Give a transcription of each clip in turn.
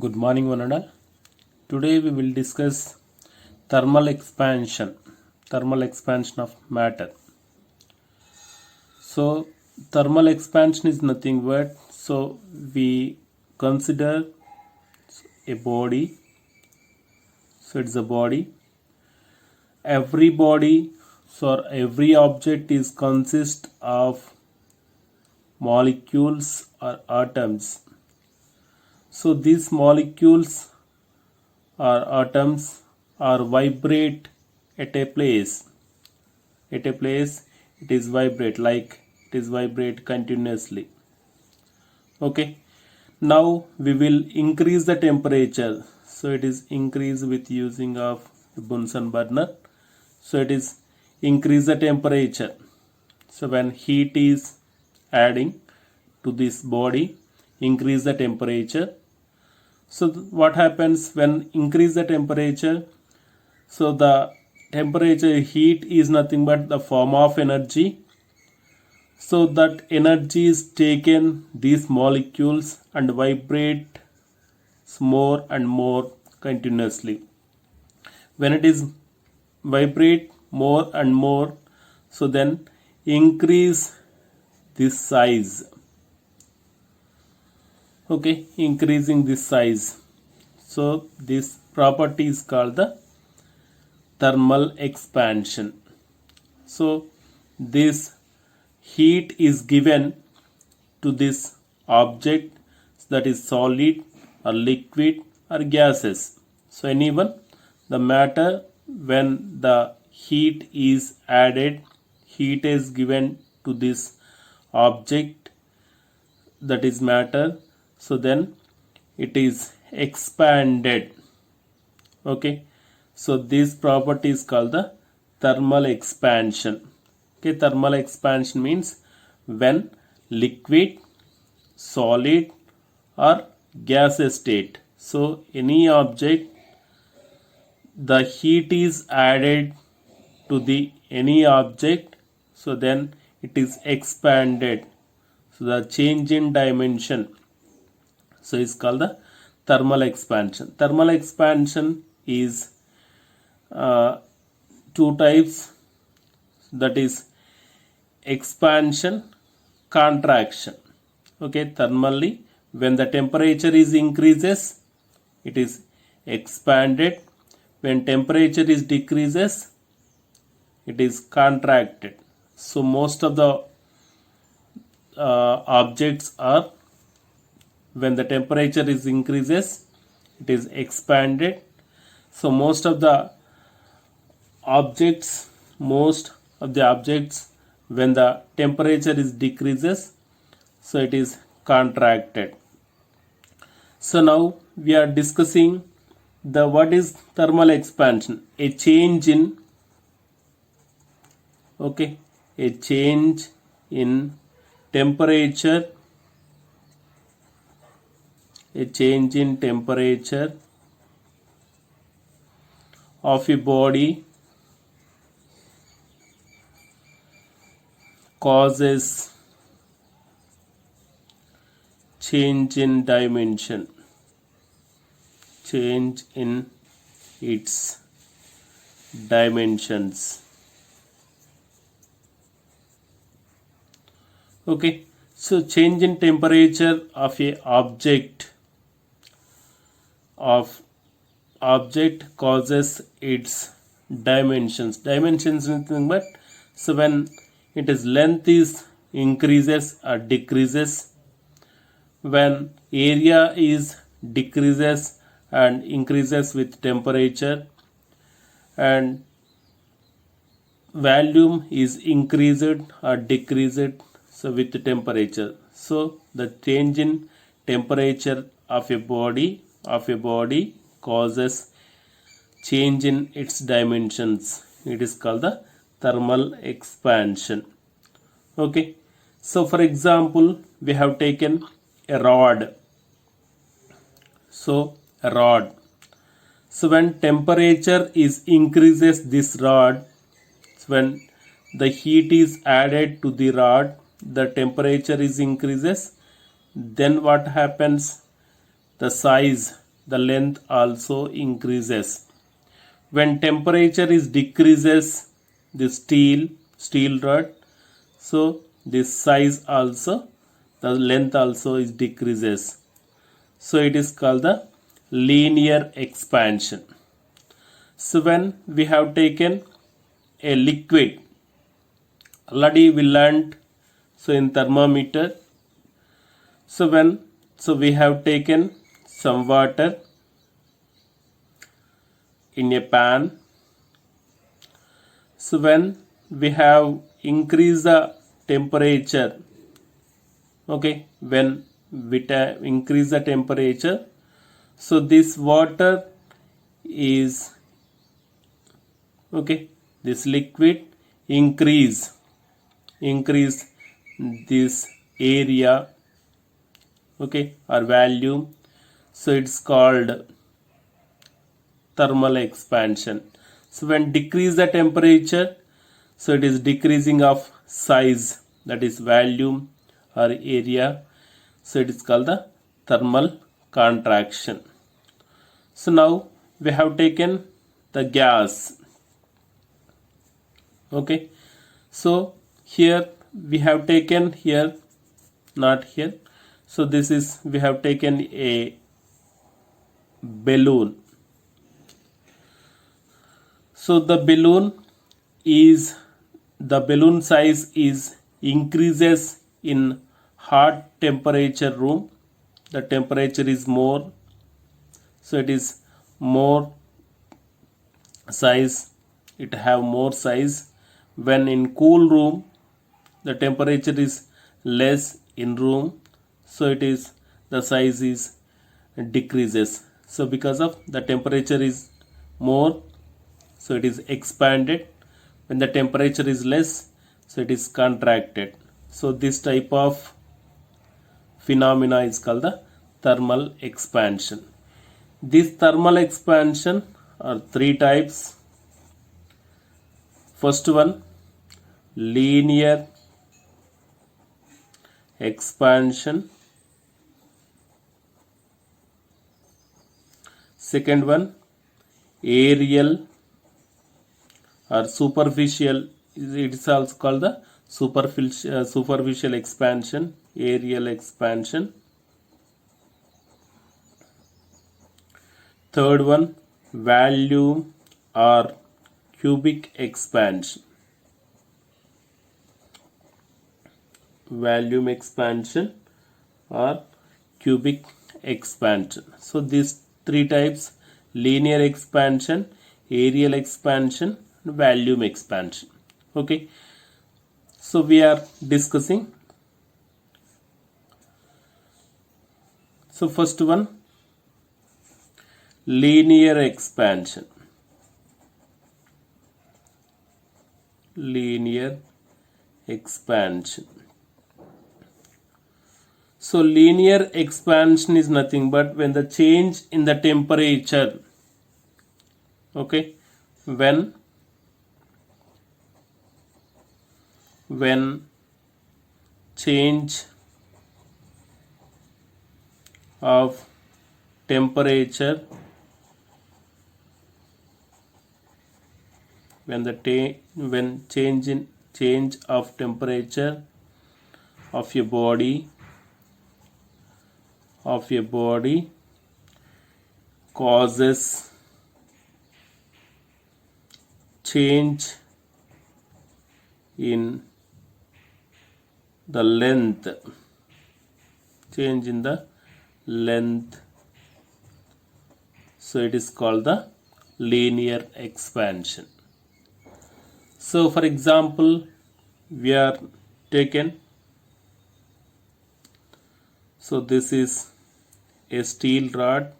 Good morning, one and all. Today we will discuss thermal expansion of matter. So, thermal expansion is nothing but we consider a body. So, it's a body. Every body, every object is consist of molecules or atoms. So, these molecules or atoms are vibrate at a place. It is vibrate continuously. Okay, now we will increase the temperature. So it is increase with using of Bunsen burner. So it is increase the temperature. So when heat is adding to this body, increase the temperature. So what happens when increase the temperature? So the temperature heat is nothing but the form of energy. So that energy is taken these molecules and vibrate more and more continuously. When it is vibrate more and more, so then increase this size. Okay, increasing this size. So this property is called the thermal expansion. So this heat is given to this object, that is solid or liquid or gases. So anyone, the matter, when the heat is added, heat is given to this object, that is matter, so then it is expanded. Okay, so this property is called the thermal expansion. Okay, thermal expansion means when liquid, solid or gas state, so any object, the heat is added to the any object, so then it is expanded. So the change in dimension, so it's called the thermal expansion. Thermal expansion is two types, that is expansion, contraction. Okay, thermally, when the temperature is increases, it is expanded. When temperature is decreases, it is contracted. So most of the objects are, when the temperature is increases, it is expanded. So most of the objects, when the temperature is decreases, so it is contracted. So now we are discussing the what is thermal expansion. A change in temperature, of a body causes change in dimension, change in its dimensions. Okay, so change in temperature of a object causes its dimensions. Dimensions is nothing but, so when its length is increases or decreases, when area is decreases and increases with temperature, and volume is increased or decreased, so with temperature. So the change in temperature of a body causes change in its dimensions. It is called the thermal expansion. Okay, so for example, we have taken a rod. So a rod, so when temperature is increases this rod, when the heat is added to the rod, the temperature is increases, then what happens? The size the length also increases. When temperature is decreases, the steel rod, so this size also, the length also is decreases. So it is called the linear expansion. So when we have taken a liquid, already we learned, so in thermometer, so we have taken some water in a pan. So when we have increased the temperature, okay, when we increase the temperature, so this water is, okay, this liquid increase this area, okay, or volume, so it's called thermal expansion. So when decrease the temperature, so it is decreasing of size, that is volume or area, so it is called the thermal contraction. So now we have taken the gas, okay, so here we have taken here, not here, so this is, we have taken a balloon. So the balloon size is increases in hot temperature room, the temperature is more, so it is more size, it have more size. When in cool room, the temperature is less in room, so it is, the size is decreases. So because of the temperature is more, so it is expanded. When the temperature is less, so it is contracted. So this type of phenomena is called the thermal expansion. This thermal expansion are three types. First one, linear expansion. Second one, aerial or superficial, it is also called the superficial expansion, aerial expansion. Third one, volume or cubic expansion, volume expansion or cubic expansion. So these three types, linear expansion, aerial expansion, volume expansion. Okay, so we are discussing. So first one, linear expansion. Linear expansion. So linear expansion is nothing but when the change in the temperature, okay, when change of temperature, when change of temperature of your body causes change in the length, so it is called the linear expansion. So for example, we are taken, so this is a steel rod,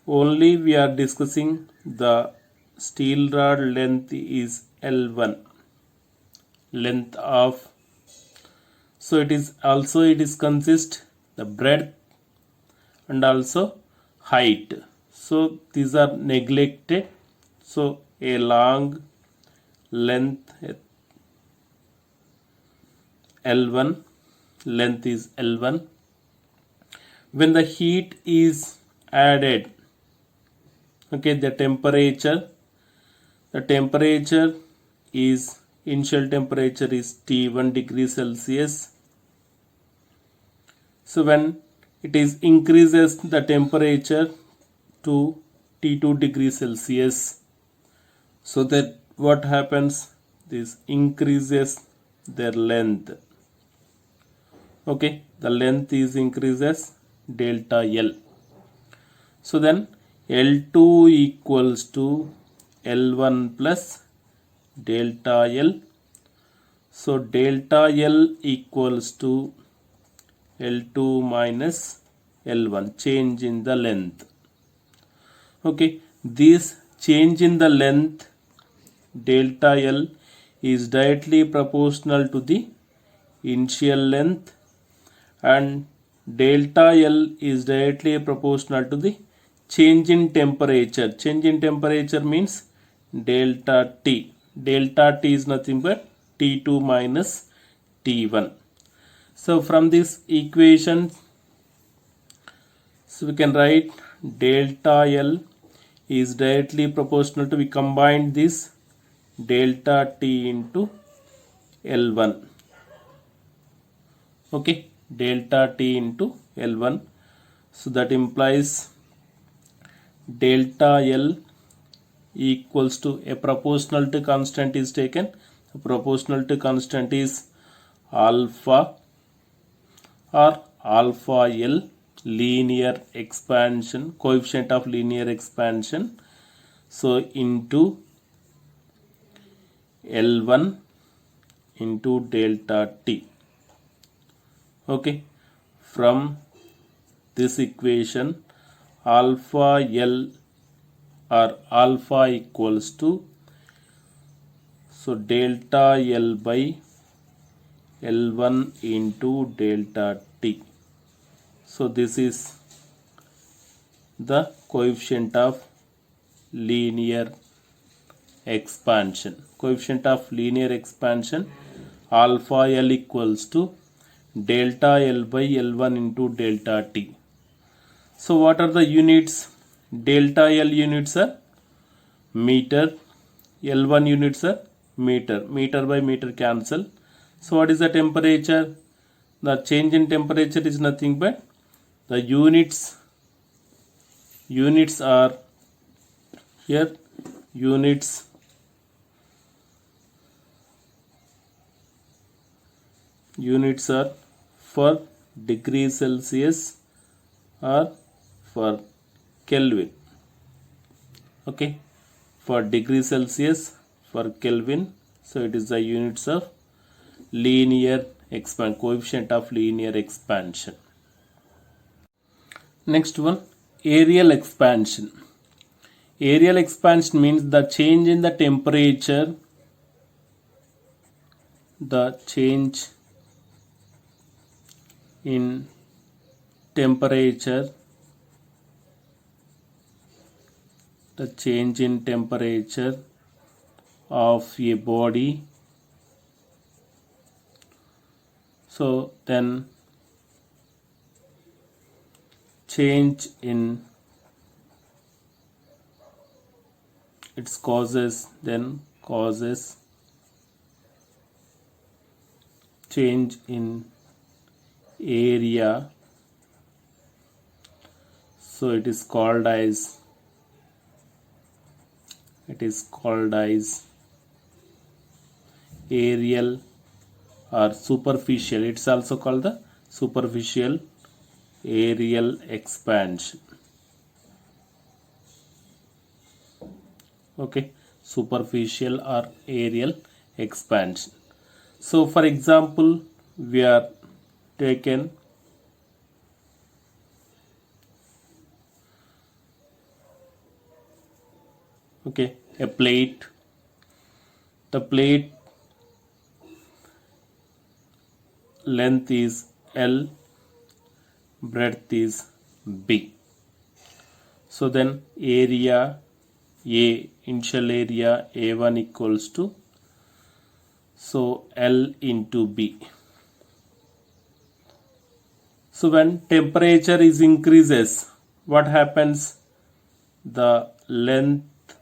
only we are discussing the steel rod length is L1, length of, so it is consist the breadth and also height, so these are neglected. So a long length L1, length is L1. When the heat is added. Okay, the temperature is, initial temperature is T1 degree Celsius. So when it is increases the temperature to T2 degree Celsius, so that what happens, this increases their length. Okay, the length is increases delta L. So then L2 equals to L1 plus delta L. So delta L equals to L2 minus L1, change in the length. Okay, this change in the length delta L is directly proportional to the initial length, and delta L is directly proportional to the change in temperature. Change in temperature means delta T. Delta T is nothing but T2 minus T1. So from this equation, so we can write delta L is directly proportional to, we combine this delta T into L1. Okay, delta T into L1. So that implies delta L equals to, a proportionality constant is taken. The proportionality constant is alpha or alpha L, linear expansion, coefficient of linear expansion. So into L1 into delta T. Okay, from this equation, alpha L or alpha equals to, so delta L by L1 into delta T. So this is the coefficient of linear expansion. Coefficient of linear expansion, alpha L equals to delta L by L1 into delta T. So what are the units? Delta L units are meter, L1 units are meter. Meter by meter cancel. So what is the temperature? The change in temperature is nothing but the units are here, units are for degree Celsius or for Kelvin. Okay, for degree Celsius, for Kelvin. So it is the units of linear expansion, coefficient of linear expansion. Next one, areal expansion. Areal expansion means the change in the temperature, the change in temperature, the change in temperature of a body. So then change in its causes, then causes change in area. So it is called as areal or superficial. It's also called the superficial areal expansion. Okay, superficial or areal expansion. So for example, we are taken a plate. The plate length is L, breadth is B. So then area A, initial area A1 equals to, so L into B. So when temperature is increases, what happens? The length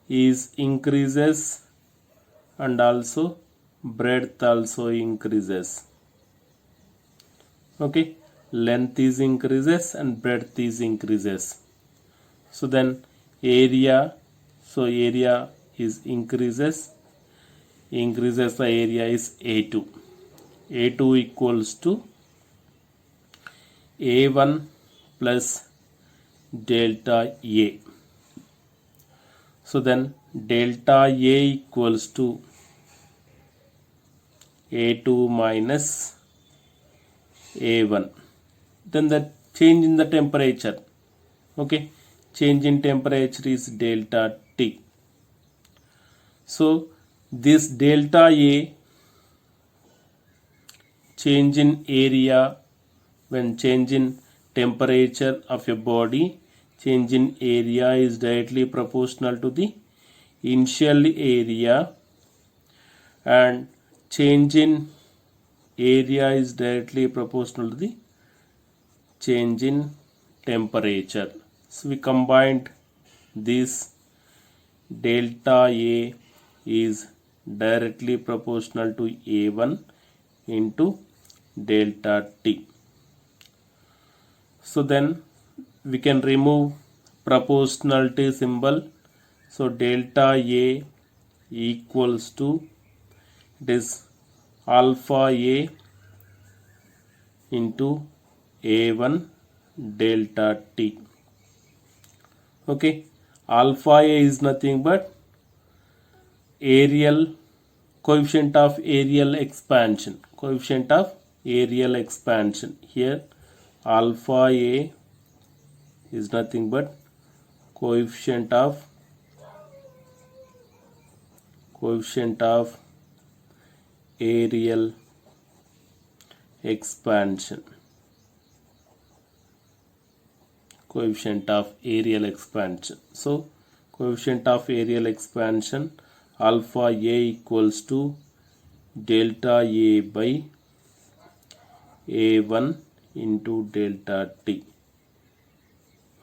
is increases and also breadth also increases. Okay, length is increases and breadth is increases. So then area, so area is increases the area is A2. A2 equals to A1 plus delta A. So then delta A equals to A2 minus A1. Then the change in the temperature. Okay, change in temperature is delta T. So this delta A, change in area when change in temperature of a body, change in area is directly proportional to the initial area, and change in area is directly proportional to the change in temperature. So we combined this, delta A is directly proportional to A1 into delta T. So then we can remove proportionality symbol. So delta A equals to, it is alpha A into A1 delta T. Okay, alpha A is nothing but areal coefficient of areal expansion, here alpha A is nothing but coefficient of areal expansion, so coefficient of areal expansion alpha A equals to delta A by A1 into delta T.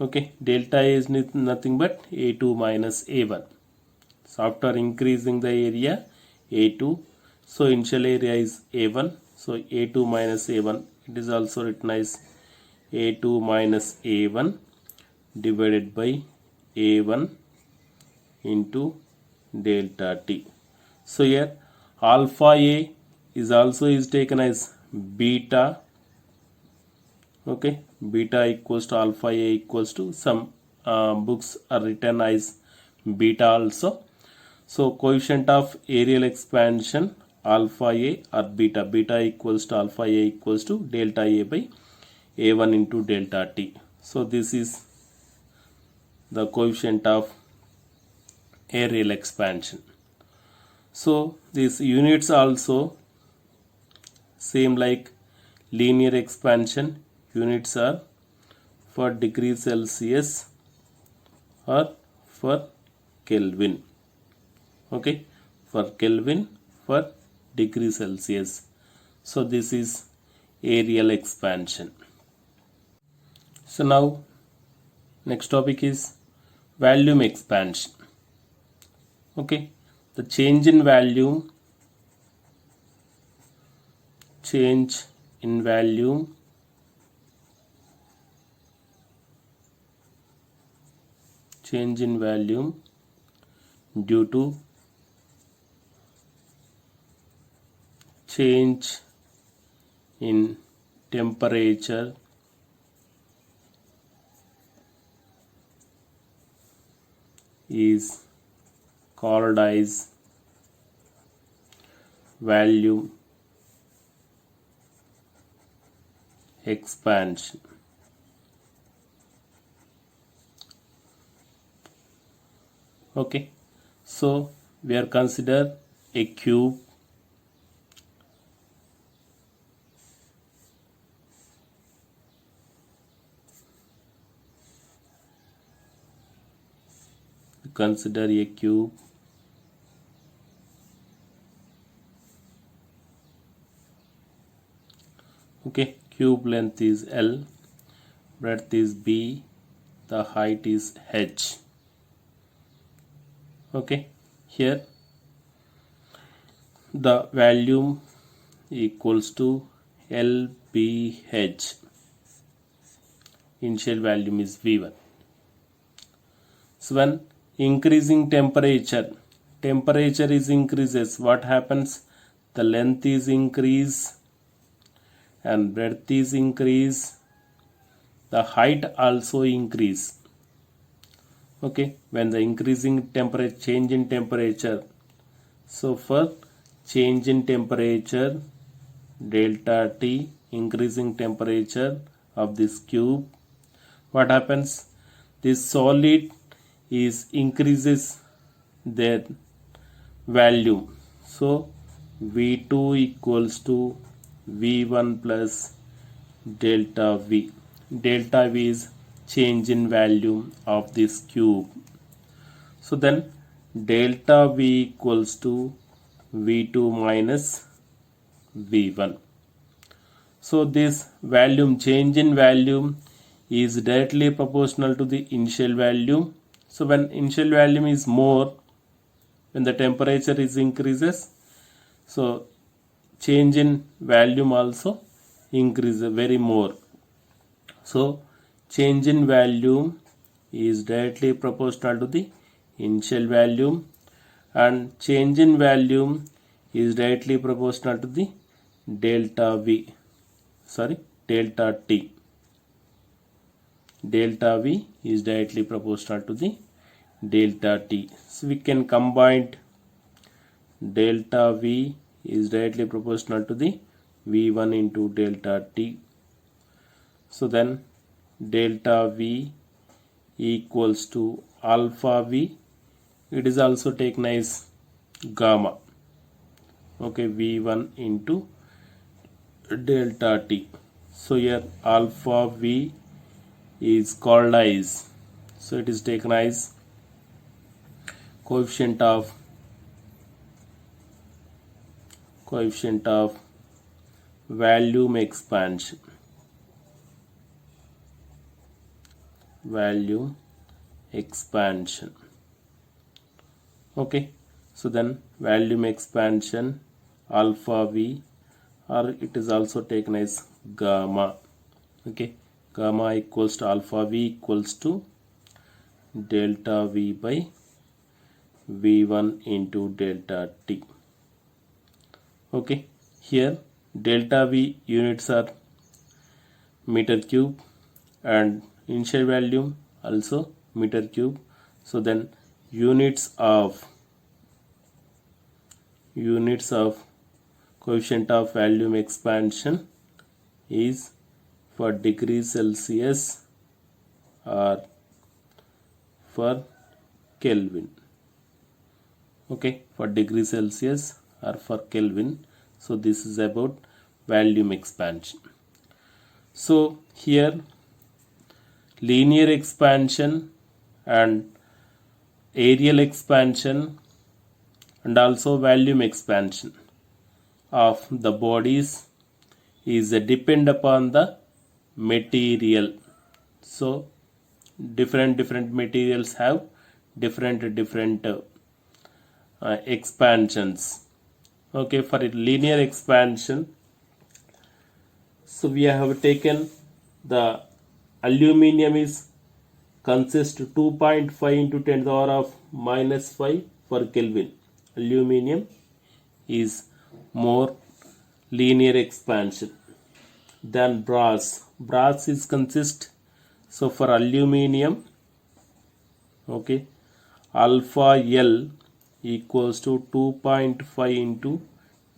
Okay, delta A is nothing but A2 minus A1. So after increasing the area A2, so initial area is A1, so A2 minus A1, it is also written as A2 minus A1 divided by A1 into delta T. So here alpha A is also taken as beta. Okay, beta equals to alpha A equals to, some books are written as beta also. So coefficient of areal expansion alpha A or beta, equals to alpha A equals to delta A by A1 into delta T. So this is the coefficient of areal expansion. So these units also same like linear expansion, units are for degree Celsius or for Kelvin. Okay, for Kelvin, for degree Celsius. So this is areal expansion. So now next topic is volume expansion. Okay, the change in volume due to change in temperature is called as volume expansion. Okay, so we are consider a cube. Consider a cube. Okay, cube length is L, breadth is B, the height is h. Okay, here the value equals to LBH. Initial value is V1. So when increasing temperature is increases, what happens? The length is increase and breadth is increase, the height also increase. Okay, when the increasing temperature, change in temperature, so for change in temperature delta T, increasing temperature of this cube, what happens? This solid is increases their value. So V2 equals to V1 plus delta V. Delta V is change in value of this cube. So then delta V equals to V2 minus V1. So this volume, change in volume, is directly proportional to the initial value. So when initial volume is more, when the temperature is increases, so change in volume also increases very more. So change in volume is directly proportional to the initial volume, and change in volume is directly proportional to the delta T. Delta V is directly proportional to the delta T. So we can combine delta V is directly proportional to the V1 into delta T. So then delta V equals to alpha V. It is also taken as gamma. Okay, V1 into delta T. So here alpha V is called as, so it is taken as coefficient of volume expansion. Okay, so then volume expansion alpha V, or it is also taken as gamma. Okay, gamma equals to alpha V equals to delta V by V1 into delta T. Okay, here delta V units are meter cube and initial volume also meter cube. So then units of coefficient of volume expansion is for degrees Celsius or for Kelvin. Okay, for degrees Celsius or for Kelvin. So this is about volume expansion. So here linear expansion and areal expansion and also volume expansion of the bodies is depend upon the material. So different materials have different expansions. Okay, for linear expansion, so we have taken the aluminum is consist 2.5 into 10 to the power of minus 5 for Kelvin. Aluminum is more linear expansion than brass. Brass is consist, so for aluminum, okay, alpha L equals to 2.5 into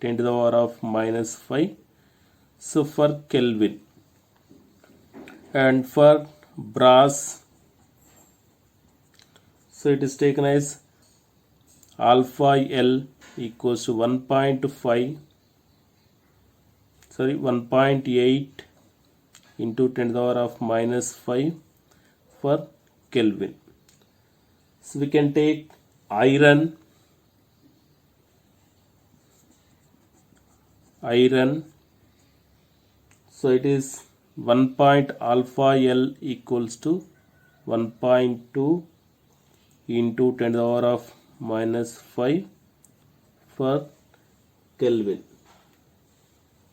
10 to the power of minus 5, so for Kelvin. And for brass, so it is taken as alpha L equals to 1.8 into 10 to the power of minus 5 for Kelvin. So we can take iron, so it is 1 alpha L equals to 1.2 into 10 to the power of minus 5 for Kelvin.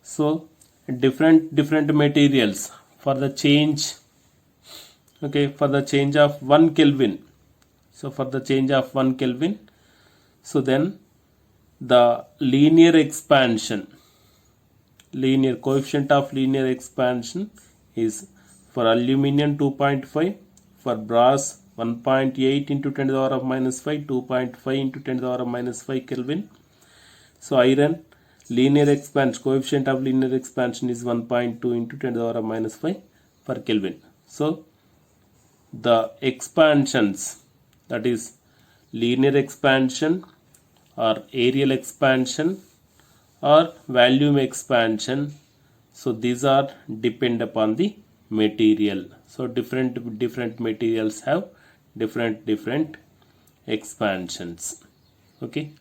So different materials for the change, okay, for the change of 1 Kelvin. So for the change of 1 Kelvin, so then the linear expansion, linear coefficient of linear expansion is for aluminum 2.5, for brass 1.8 into 10 to the power of minus 5, 2.5 into 10 to the power of minus 5 Kelvin. So iron linear expansion, coefficient of linear expansion is 1.2 into 10 to the power of minus 5 per Kelvin. So the expansions, that is linear expansion or areal expansion or volume expansion, so these are depend upon the material. So different materials have different expansions. Okay.